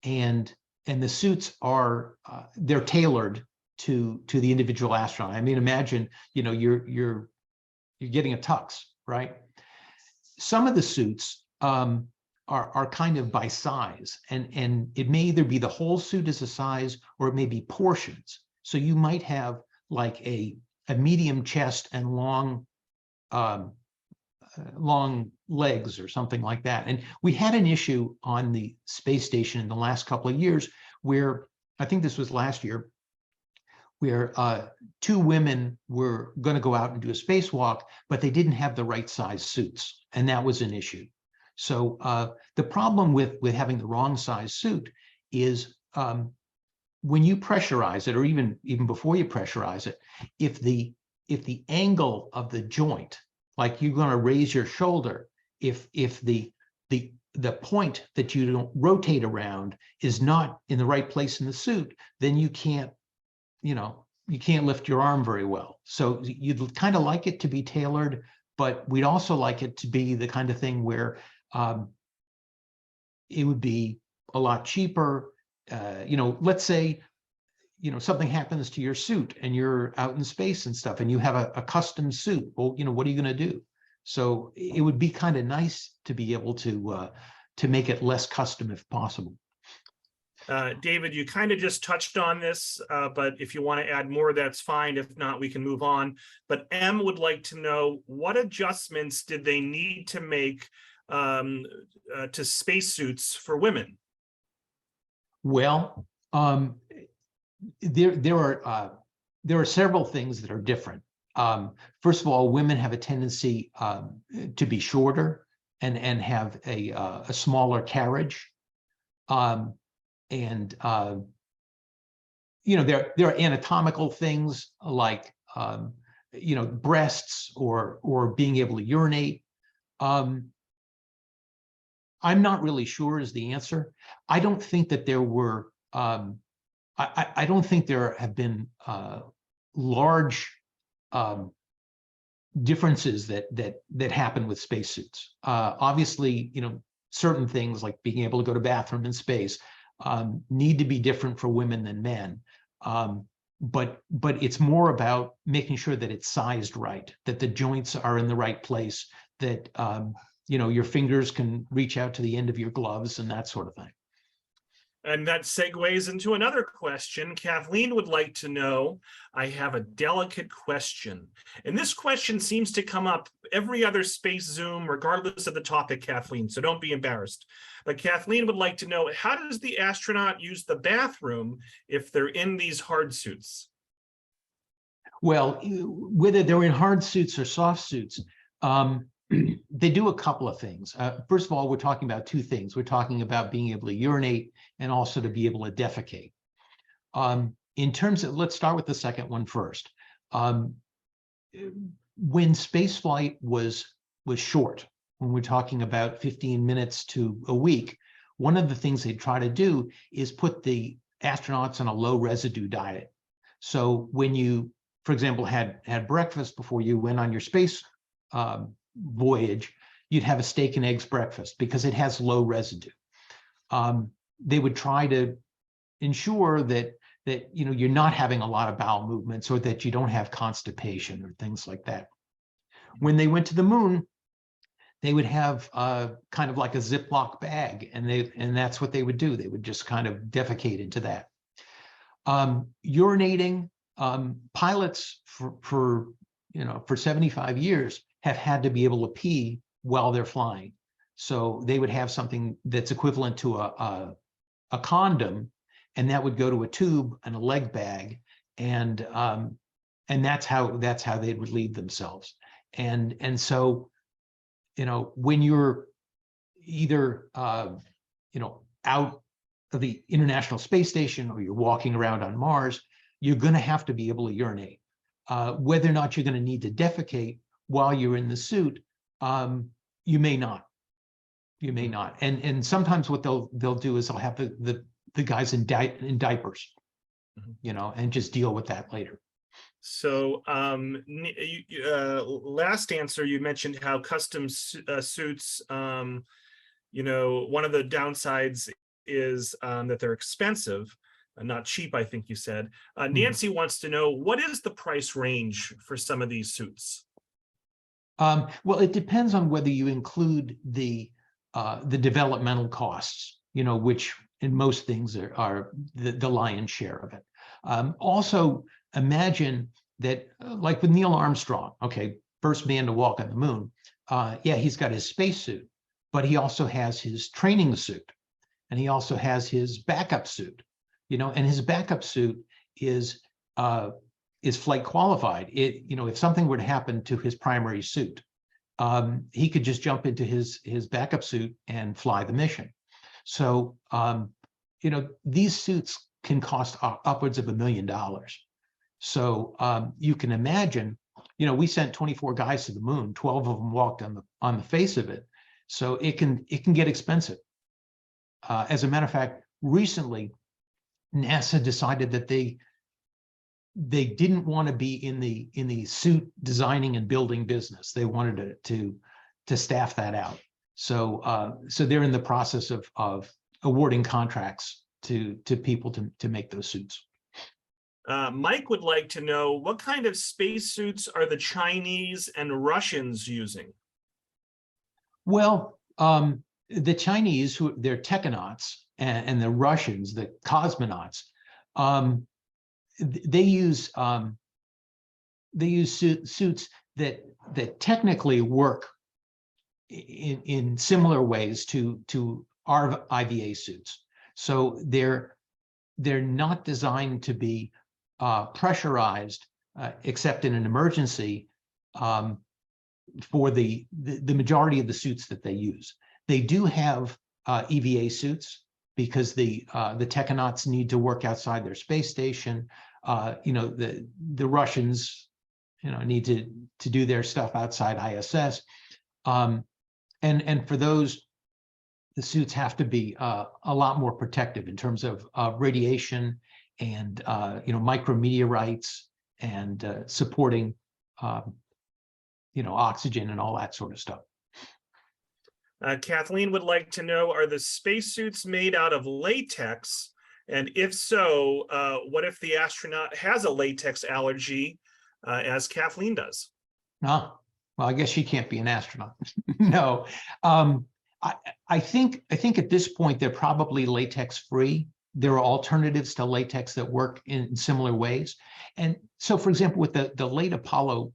and the suits are they're tailored to the individual astronaut. I mean, imagine you're getting a tux, right? Some of the suits are kind of by size, and it may either be the whole suit as a size or it may be portions. So you might have like a medium chest and long legs or something like that. And we had an issue on the space station in the last couple of years where, I think this was last year, where two women were going to go out and do a spacewalk, but they didn't have the right size suits, and that was an issue. So the problem with having the wrong size suit is when you pressurize it, or even before you pressurize it, if the angle of the joint, like you're going to raise your shoulder, if the point that you don't rotate around is not in the right place in the suit, then you can't lift your arm very well. So you'd kind of like it to be tailored, but we'd also like it to be the kind of thing where it would be a lot cheaper. Let's say, something happens to your suit and you're out in space and stuff, and you have a custom suit. Well, what are you going to do? So it would be kind of nice to be able to make it less custom if possible. David, you kind of just touched on this, but if you want to add more, that's fine. If not, we can move on. But M would like to know, what adjustments did they need to make to spacesuits for women? Well, there are several things that are different. First of all, women have a tendency to be shorter and have a smaller carriage. There are anatomical things like breasts or being able to urinate. I'm not really sure is the answer. I don't think that there were. I don't think there have been large differences that happen with spacesuits. Obviously, certain things like being able to go to the bathroom in space need to be different for women than men. But it's more about making sure that it's sized right, that the joints are in the right place, that your fingers can reach out to the end of your gloves and that sort of thing. And that segues into another question. Kathleen would like to know, I have a delicate question. And this question seems to come up every other Space Zoom, regardless of the topic, Kathleen, so don't be embarrassed. But Kathleen would like to know, how does the astronaut use the bathroom if they're in these hard suits? Well, whether they're in hard suits or soft suits, they do a couple of things. First of all, we're talking about two things. We're talking about being able to urinate and also to be able to defecate. In terms of, let's start with the second one first. When spaceflight was short, when we're talking about 15 minutes to a week, one of the things they try to do is put the astronauts on a low residue diet. So when you, for example, had breakfast before you went on your space voyage, you'd have a steak and eggs breakfast because it has low residue. They would try to ensure that you're not having a lot of bowel movements, or that you don't have constipation or things like that. When they went to the moon, they would have kind of like a Ziploc bag, and that's what they would do. They would just kind of defecate into that. Urinating, pilots for 75 years have had to be able to pee while they're flying. So they would have something that's equivalent to a condom, and that would go to a tube and a leg bag, and that's how they'd relieve themselves. And so, when you're either out of the International Space Station or you're walking around on Mars, you're going to have to be able to urinate. Whether or not you're going to need to defecate while you're in the suit, you may not. And sometimes what they'll do is they'll have the guys in diapers, and just deal with that later. So last answer, you mentioned how custom suits, one of the downsides is that they're expensive. Not cheap, I think you said. Nancy wants to know, what is the price range for some of these suits? Well, it depends on whether you include the developmental costs, which in most things are the lion's share of it. Also, imagine that, like with Neil Armstrong, okay, first man to walk on the moon. Yeah, he's got his spacesuit, but he also has his training suit, and he also has his backup suit. And his backup suit is flight qualified. If something were to happen to his primary suit, he could just jump into his backup suit and fly the mission. So, these suits can cost upwards of $1 million. So you can imagine, you know, we sent 24 guys to the moon, 12 of them walked on the face of it. So it can get expensive. As a matter of fact, recently, NASA decided that they didn't want to be in the suit designing and building business. They wanted to staff that out. So so they're in the process of awarding contracts to people to make those suits. Mike would like to know, what kind of spacesuits are the Chinese and Russians using? Well, the Chinese, they're taikonauts, and the Russians, the cosmonauts, they use suits that technically work in similar ways to our IVA suits. So they're not designed to be pressurized, except in an emergency, for the majority of the suits that they use. They do have EVA suits because the taikonauts need to work outside their space station. You know, the Russians, you know, need to do their stuff outside ISS. And for those, the suits have to be a lot more protective in terms of radiation and you know, micrometeorites and supporting you know, oxygen and all that sort of stuff. Kathleen would like to know, are the spacesuits made out of latex? And if so, what if the astronaut has a latex allergy, as Kathleen does? Well, I guess she can't be an astronaut. No, I think at this point they're probably latex free. There are alternatives to latex that work in similar ways. And so, for example, with the late Apollo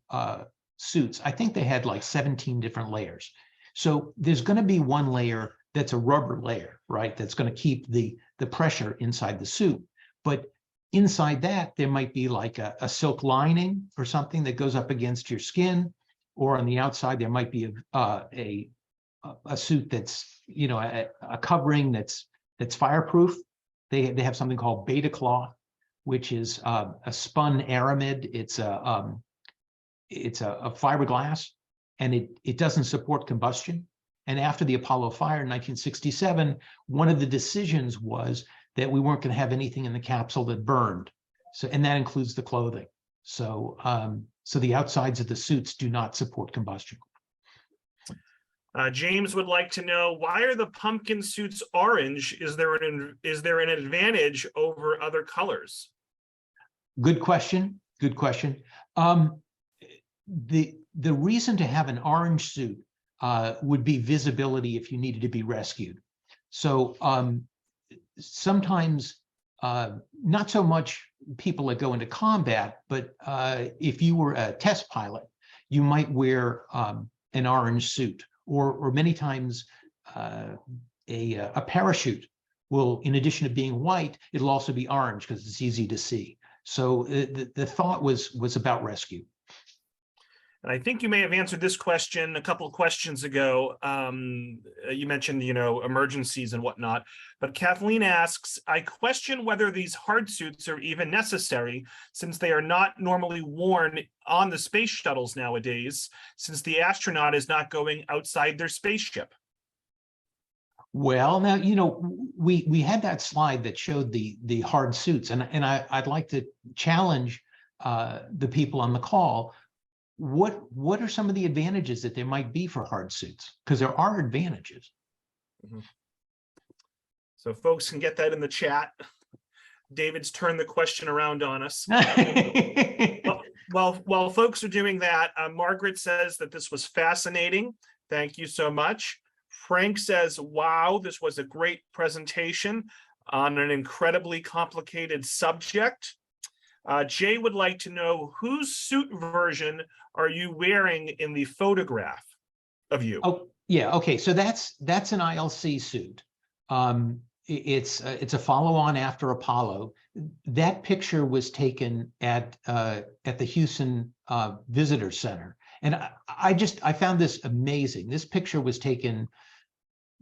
suits, I think they had like 17 different layers. So there's going to be one layer that's a rubber layer, right? That's going to keep the pressure inside the suit. But inside that, there might be like a silk lining or something that goes up against your skin. Or on the outside, there might be a suit that's, you know, a covering that's fireproof. They have something called beta cloth, which is a spun aramid. It's a fiberglass, and it doesn't support combustion. And after the Apollo fire in 1967, one of the decisions was that we weren't going to have anything in the capsule that burned. So, and that includes the clothing. So, so the outsides of the suits do not support combustion. James would like to know, why are the pumpkin suits orange? Is there an advantage over other colors? Good question. Good question. The reason to have an orange suit would be visibility if you needed to be rescued. So sometimes not so much people that go into combat, but if you were a test pilot, you might wear an orange suit, or many times a parachute will, in addition to being white, it'll also be orange because it's easy to see. So the thought was about rescue. And I think you may have answered this question a couple of questions ago. You mentioned, you know, emergencies and whatnot, but Kathleen asks, I question whether these hard suits are even necessary, since they are not normally worn on the space shuttles nowadays, since the astronaut is not going outside their spaceship. Well, now, you know, we had that slide that showed the hard suits, and I'd like to challenge the people on the call. What are some of the advantages that there might be for hard suits? Because there are advantages. Mm-hmm. So folks can get that in the chat. David's turned the question around on us. While folks are doing that, Margaret says that this was fascinating. Thank you so much. Frank says, wow, this was a great presentation on an incredibly complicated subject. Jay would like to know, whose suit version are you wearing in the photograph of you? Oh, yeah. Okay. So that's an ILC suit. It's a follow-on after Apollo. That picture was taken at the Houston Visitor Center. And I found this amazing. This picture was taken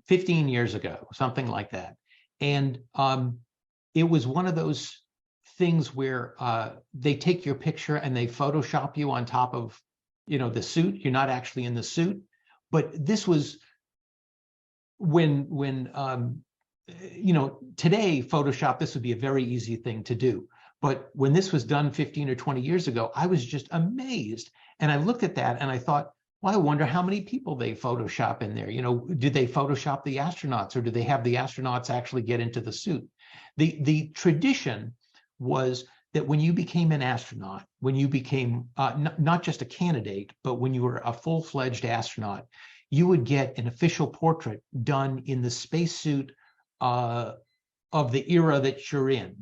15 years ago, something like that. And it was one of those things where they take your picture and they Photoshop you on top of, the suit. You're not actually in the suit. But this was when today, Photoshop, this would be a very easy thing to do. But when this was done 15 or 20 years ago, I was just amazed. And I looked at that and I thought, well, I wonder how many people they Photoshop in there. Did they Photoshop the astronauts, or do they have the astronauts actually get into the suit? The tradition was that when you became an astronaut, when you became not just a candidate, but when you were a full-fledged astronaut, you would get an official portrait done in the spacesuit of the era that you're in,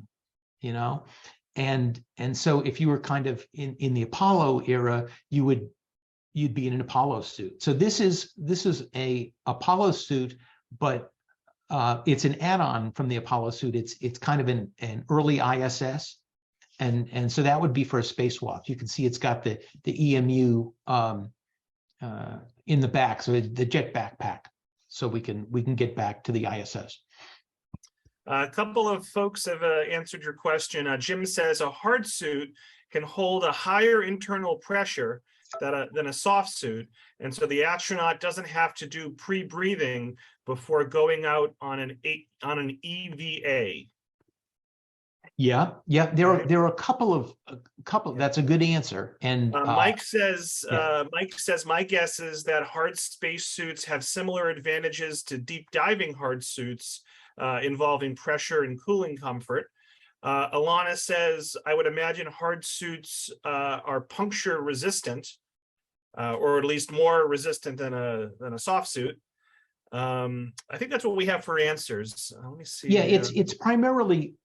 and so if you were kind of in the Apollo era, you'd be in an Apollo suit. So this is a Apollo suit, but it's an add-on from the Apollo suit. It's kind of an early ISS, and so that would be for a spacewalk. You can see it's got the EMU in the back, so the jet backpack, so we can get back to the ISS. A couple of folks have answered your question. Jim says a hard suit can hold a higher internal pressure than a soft suit, and so the astronaut doesn't have to do pre-breathing before going out on an EVA. Yeah. There are a couple. That's a good answer. And Mike says, my guess is that hard spacesuits have similar advantages to deep diving hard suits involving pressure and cooling comfort. Alana says, I would imagine hard suits are puncture resistant, or at least more resistant than a soft suit. I think that's what we have for answers. Let me see. Yeah, it's primarily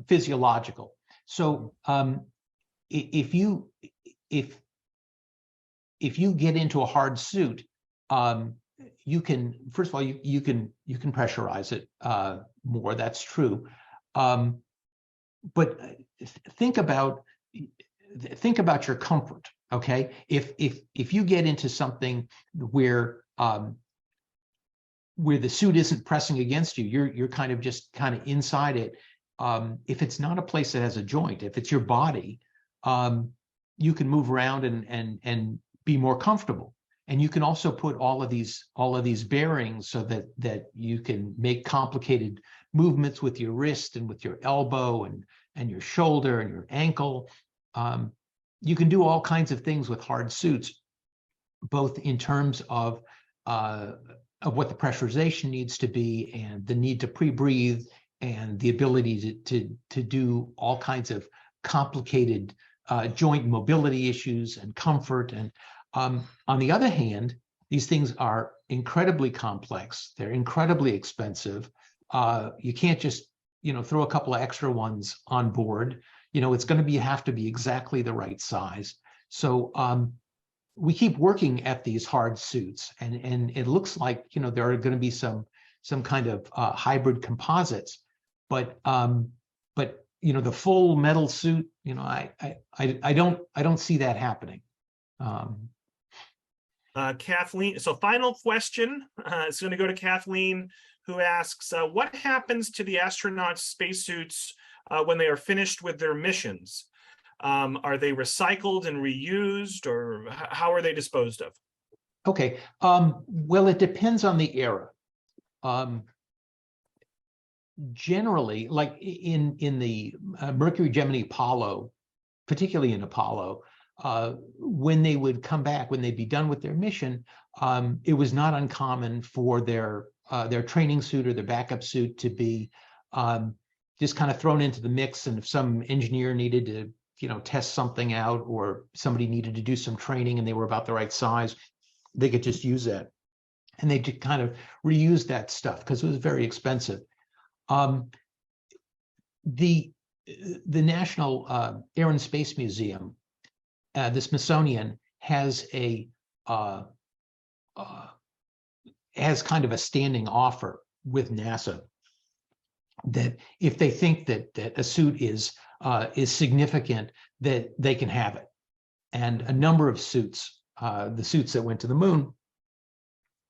physiological. So if you get into a hard suit, you can, first of all, you can pressurize it more. That's true. But think about your comfort. Okay, if you get into something where the suit isn't pressing against you, you're kind of inside it. If it's not a place that has a joint, if it's your body, you can move around and be more comfortable. And you can also put all of these bearings so that you can make complicated movements with your wrist and with your elbow and your shoulder and your ankle. You can do all kinds of things with hard suits, both in terms of what the pressurization needs to be, and the need to pre-breathe, and the ability to do all kinds of complicated joint mobility issues and comfort. And on the other hand, these things are incredibly complex. They're incredibly expensive. You can't just throw a couple of extra ones on board. It's going to have to be exactly the right size. So we keep working at these hard suits, and it looks like there are going to be some kind of hybrid composites, but the full metal suit, I don't see that happening. Kathleen, so final question. It's going to go to Kathleen, who asks, what happens to the astronauts' spacesuits when they are finished with their missions? Are they recycled and reused, or how are they disposed of? Okay, well, it depends on the era. Generally, like in the Mercury, Gemini, Apollo, particularly in Apollo, when they would come back, when they'd be done with their mission, it was not uncommon for their training suit or their backup suit to be just kind of thrown into the mix. And if some engineer needed to test something out, or somebody needed to do some training and they were about the right size, they could just use that. And they just kind of reuse that stuff because it was very expensive. The National Air and Space Museum, the Smithsonian, has kind of a standing offer with NASA that if they think that a suit is significant, that they can have it. And a number of suits, the suits that went to the moon,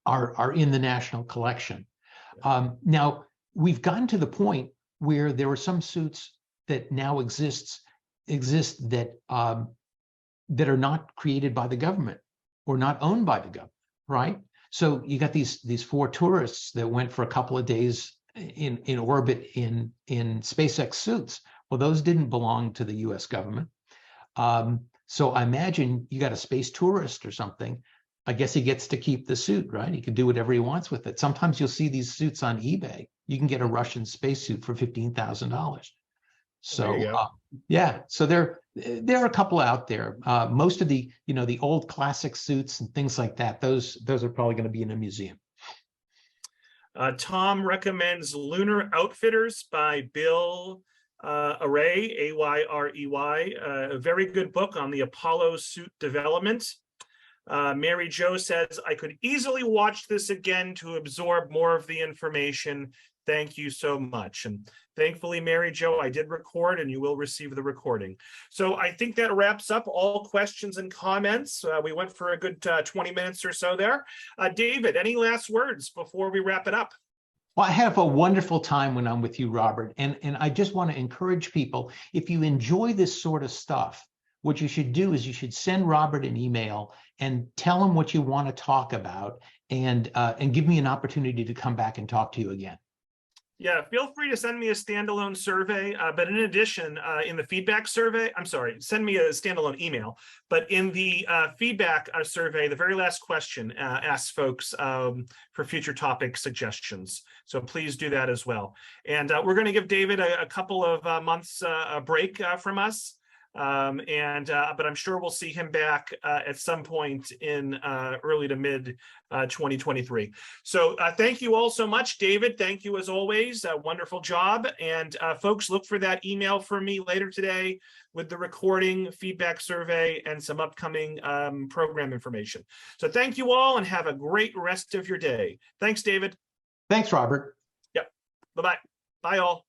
are in the national collection. Now, we've gotten to the point where there were some suits that now exist that that are not created by the government or not owned by the government, right? So you got these 4 tourists that went for a couple of days in orbit in SpaceX suits. Well, those didn't belong to the U.S. government. So I imagine you got a space tourist or something. I guess he gets to keep the suit, right? He can do whatever he wants with it. Sometimes you'll see these suits on eBay. You can get a Russian spacesuit for $15,000. So yeah, so there are a couple out there. Most of the the old classic suits and things like that. Those are probably going to be in a museum. Tom recommends Lunar Outfitters by Bill Arey, A-Y-R-E-Y, a very good book on the Apollo suit development. Mary Jo says, I could easily watch this again to absorb more of the information. Thank you so much. And thankfully, Mary Jo, I did record and you will receive the recording. So I think that wraps up all questions and comments. We went for a good 20 minutes or so there. David, any last words before we wrap it up? Well, I have a wonderful time when I'm with you, Robert. And I just want to encourage people, if you enjoy this sort of stuff, what you should do is you should send Robert an email and tell him what you want to talk about and give me an opportunity to come back and talk to you again. Yeah, feel free to send me a standalone survey, but in addition, in the feedback survey, I'm sorry, send me a standalone email, but in the feedback survey, the very last question asks folks for future topic suggestions. So please do that as well. And we're going to give David a couple of months a break from us. But I'm sure we'll see him back at some point in early to mid 2023. So thank you all so much, David. Thank you as always. Wonderful job. And folks, look for that email from me later today with the recording, feedback survey, and some upcoming program information. So thank you all and have a great rest of your day. Thanks, David. Thanks, Robert. Yep. Bye-bye. Bye all.